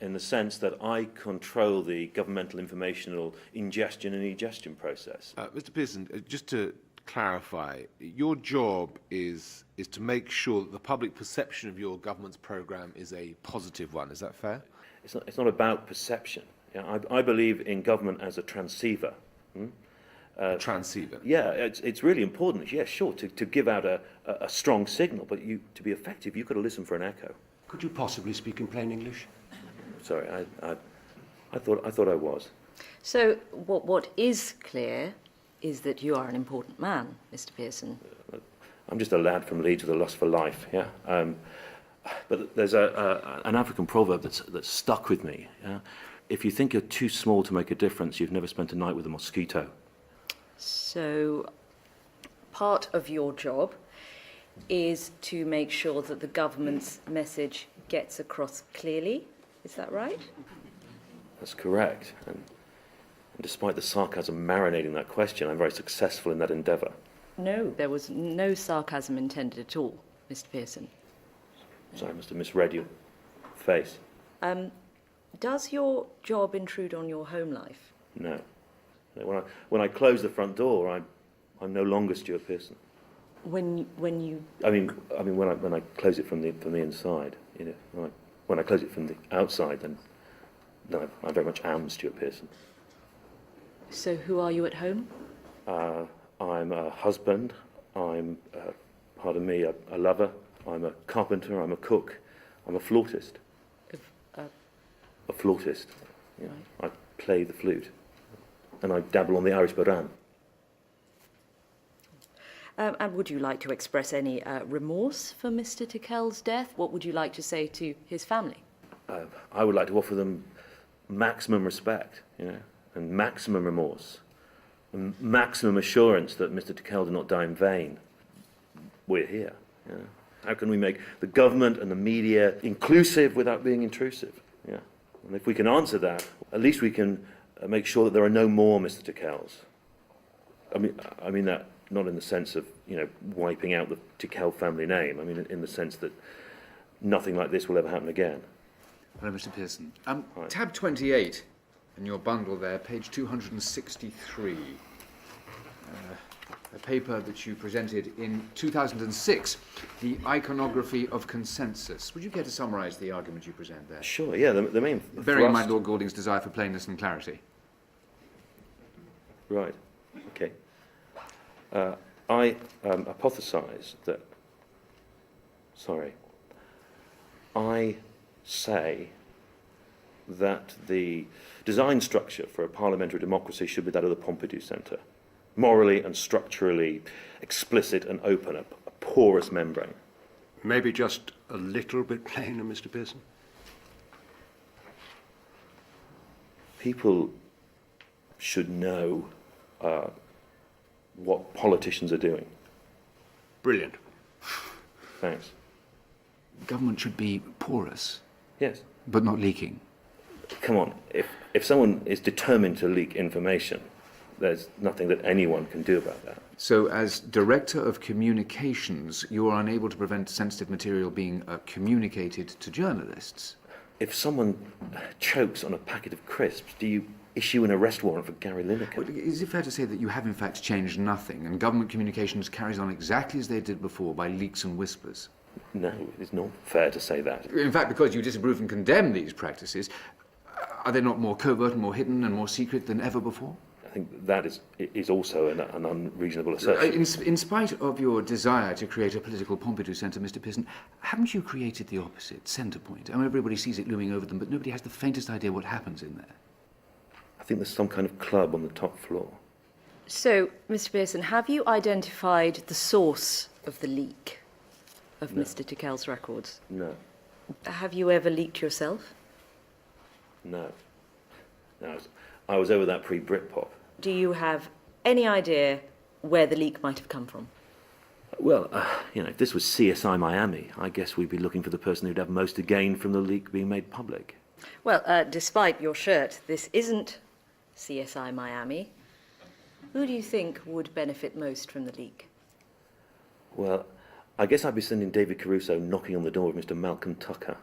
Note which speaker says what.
Speaker 1: in the sense that I control the governmental informational ingestion and egestion process.
Speaker 2: Mr. Pearson, just to clarify, your job is to make sure that the public perception of your government's programme is a positive one. Is that fair?
Speaker 1: It's not about perception. Yeah, I believe in government as a transceiver.
Speaker 2: A transceiver?
Speaker 1: Yeah, it's really important, yeah, sure, to give out a strong signal, but to be effective, you've got to listen for an echo.
Speaker 3: Could you possibly speak in plain English?
Speaker 1: Sorry, I thought I was.
Speaker 4: So what is clear is that you are an important man, Mr. Pearson.
Speaker 1: I'm just a lad from Leeds with a lust for life, yeah. But there's an African proverb that's stuck with me. Yeah? If you think you're too small to make a difference, you've never spent a night with a mosquito.
Speaker 4: So part of your job is to make sure that the government's message gets across clearly. Is that right?
Speaker 1: That's correct. And despite the sarcasm marinating that question, I'm very successful in that endeavour.
Speaker 4: No, there was no sarcasm intended at all, Mr. Pearson.
Speaker 1: Sorry, I must have misread your face.
Speaker 4: Does your job intrude on your home life?
Speaker 1: No. When I close the front door, I'm no longer Stewart Pearson.
Speaker 4: When you...
Speaker 1: I mean when I close it from the inside, you know, when I close it from the outside, then I very much am Stewart Pearson.
Speaker 4: So who are you at home?
Speaker 1: I'm a husband. I'm, pardon me, a lover. I'm a carpenter. I'm a cook. I'm a flautist. A flautist. Yeah. Right. I play the flute, and I dabble on the Irish bodhran.
Speaker 4: And would you like to express any remorse for Mr. Tickell's death? What would you like to say to his family?
Speaker 1: I would like to offer them maximum respect, you know, and maximum remorse, and maximum assurance that Mr. Tickell did not die in vain. We're here. You know? How can we make the government and the media inclusive without being intrusive? Yeah. And if we can answer that, at least we can make sure that there are no more Mr. Tickells. I mean that not in the sense of, you know, wiping out the Tickell family name. I mean in the sense that nothing like this will ever happen again.
Speaker 5: Hello, Mr. Pearson. Tab 28 in your bundle there, page 263. A paper that you presented in 2006, the iconography of consensus. Would you care to summarise the argument you present there?
Speaker 1: Sure, yeah, the main
Speaker 5: Bearing in mind Lord Golding's desire for plainness and clarity.
Speaker 1: Right, okay. I hypothesise that... Sorry. I say that the design structure for a parliamentary democracy should be that of the Pompidou Centre. Morally and structurally explicit and open, a porous membrane.
Speaker 3: Maybe just a little bit plainer, Mr. Pearson?
Speaker 1: People should know what politicians are doing.
Speaker 3: Brilliant.
Speaker 1: Thanks.
Speaker 5: Government should be porous.
Speaker 1: Yes.
Speaker 5: But not leaking.
Speaker 1: Come on, if someone is determined to leak information, there's nothing that anyone can do about that.
Speaker 5: So, as Director of Communications, you are unable to prevent sensitive material being communicated to journalists?
Speaker 1: If someone chokes on a packet of crisps, do you issue an arrest warrant for Gary Lineker?
Speaker 5: Well, is it fair to say that you have in fact changed nothing, and government communications carries on exactly as they did before by leaks and whispers?
Speaker 1: No, it's not fair to say that.
Speaker 5: In fact, because you disapprove and condemn these practices, are they not more covert and more hidden and more secret than ever before?
Speaker 1: I think that is also an unreasonable assertion.
Speaker 5: In spite of your desire to create a political Pompidou Centre, Mr. Pearson, haven't you created the opposite, Centrepoint? I mean, everybody sees it looming over them, but nobody has the faintest idea what happens in there.
Speaker 1: I think there's some kind of club on the top floor.
Speaker 4: So, Mr. Pearson, have you identified the source of the leak of Mr. Tickell's records?
Speaker 1: No.
Speaker 4: Have you ever leaked yourself?
Speaker 1: No. No, I was over that pre-Britpop.
Speaker 4: Do you have any idea where the leak might have come from?
Speaker 1: Well, you know, if this was CSI Miami, I guess we'd be looking for the person who'd have most to gain from the leak being made public.
Speaker 4: Well, despite your shirt, this isn't CSI Miami. Who do you think would benefit most from the leak?
Speaker 1: Well, I guess I'd be sending David Caruso knocking on the door of Mr. Malcolm Tucker.